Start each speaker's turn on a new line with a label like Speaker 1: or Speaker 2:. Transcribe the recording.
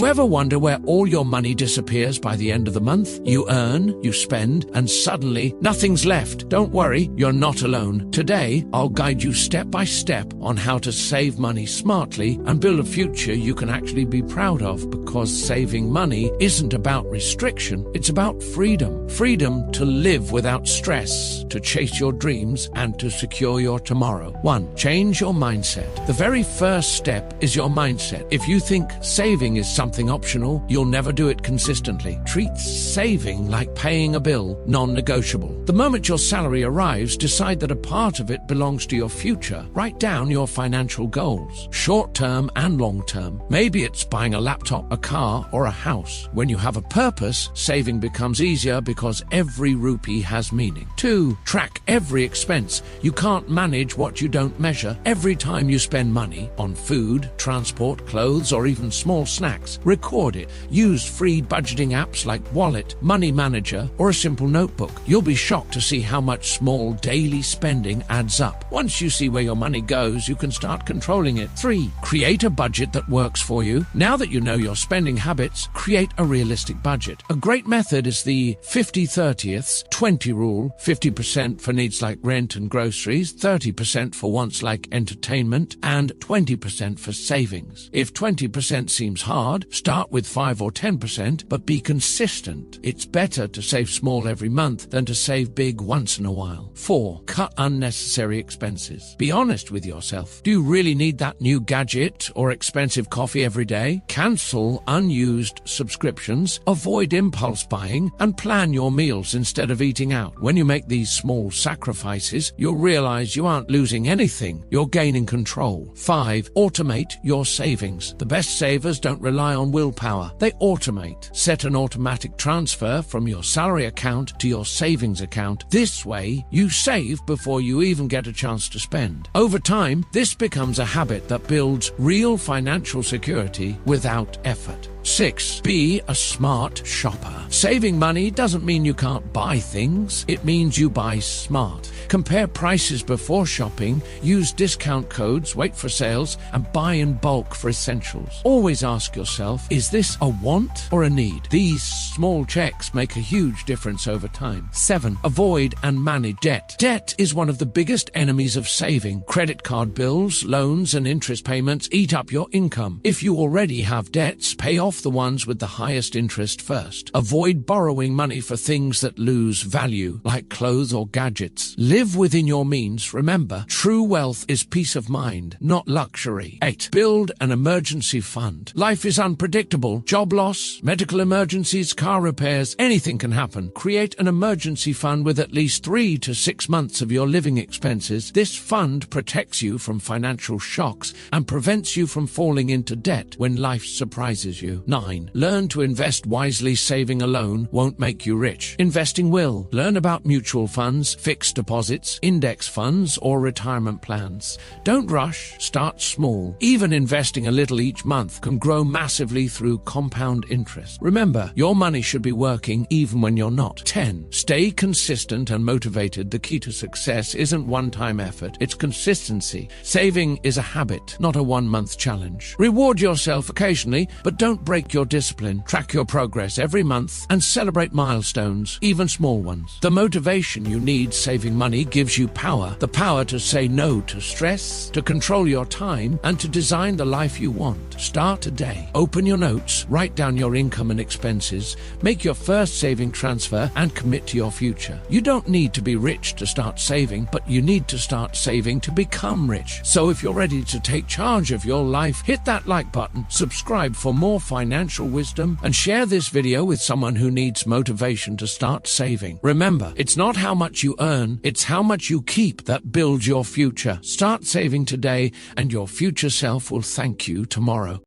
Speaker 1: Ever wonder where all your money disappears by the end of the month? You earn, you spend, and suddenly nothing's left. Don't worry, you're not alone. Today, I'll guide you step by step on how to save money smartly and build a future you can actually be proud of, because saving money isn't about restriction, it's about freedom. Freedom to live without stress, to chase your dreams, and to secure your tomorrow. 1. Change your mindset. The very first step is your mindset. If you think saving is something optional, you'll never do it consistently. Treat saving like paying a bill, non-negotiable. The moment your salary arrives, decide that a part of it belongs to your future. Write down your financial goals, short-term and long-term. Maybe it's buying a laptop, a car, or a house. When you have a purpose, saving becomes easier because every rupee has meaning. 2. Track every expense. You can't manage what you don't measure. Every time you spend money on food, transport, clothes, or even small snacks, record it. Use free budgeting apps like Wallet, Money Manager, or a simple notebook. You'll be shocked to see how much small daily spending adds up. Once you see where your money goes, you can start controlling it. 3. Create a budget that works for you. Now that you know your spending habits, create a realistic budget. A great method is the 50/30/20 rule. 50% for needs like rent and groceries, 30% for wants like entertainment, and 20% for savings. If 20% seems hard, start with 5 or 10%, but be consistent. It's better to save small every month than to save big once in a while. 4. Cut unnecessary expenses. Be honest with yourself. Do you really need that new gadget or expensive coffee every day? Cancel unused subscriptions, avoid impulse buying, and plan your meals instead of eating out. When you make these small sacrifices, you'll realize you aren't losing anything, you're gaining control. 5. Automate your savings. The best savers don't rely on willpower, they automate. Set an automatic transfer from your salary account to your savings account. This way, you save before you even get a chance to spend. Over time, this becomes a habit that builds real financial security without effort. 6. Be a smart shopper. Saving money doesn't mean you can't buy things. It means you buy smart. Compare prices before shopping, use discount codes, wait for sales, and buy in bulk for essentials. Always ask yourself, is this a want or a need? These small checks make a huge difference over time. 7. Avoid and manage debt. Debt is one of the biggest enemies of saving. Credit card bills, loans, and interest payments eat up your income. If you already have debts, pay off the ones with the highest interest first. Avoid borrowing money for things that lose value, like clothes or gadgets. Live within your means. Remember, true wealth is peace of mind, not luxury. 8. Build an emergency fund. Life is unpredictable. Job loss, medical emergencies, car repairs, anything can happen. Create an emergency fund with at least 3 to 6 months of your living expenses. This fund protects you from financial shocks and prevents you from falling into debt when life surprises you. 9. Learn to invest wisely. Saving alone won't make you rich. Investing will. Learn about mutual funds, fixed deposits, index funds, or retirement plans. Don't rush. Start small. Even investing a little each month can grow massively through compound interest. Remember, your money should be working even when you're not. 10. Stay consistent and motivated. The key to success isn't one-time effort. It's consistency. Saving is a habit, not a one-month challenge. Reward yourself occasionally, but don't break your discipline. Track your progress every month and celebrate milestones, even small ones. The motivation you need saving money gives you power. The power to say no to stress, to control your time, and to design the life you want. Start today. Open your notes, write down your income and expenses, make your first saving transfer, and commit to your future. You don't need to be rich to start saving, but you need to start saving to become rich. So if you're ready to take charge of your life, hit that like button, subscribe for more financial wisdom, and share this video with someone who needs motivation to start saving. Remember, it's not how much you earn, it's how much you keep that builds your future. Start saving today, and your future self will thank you tomorrow.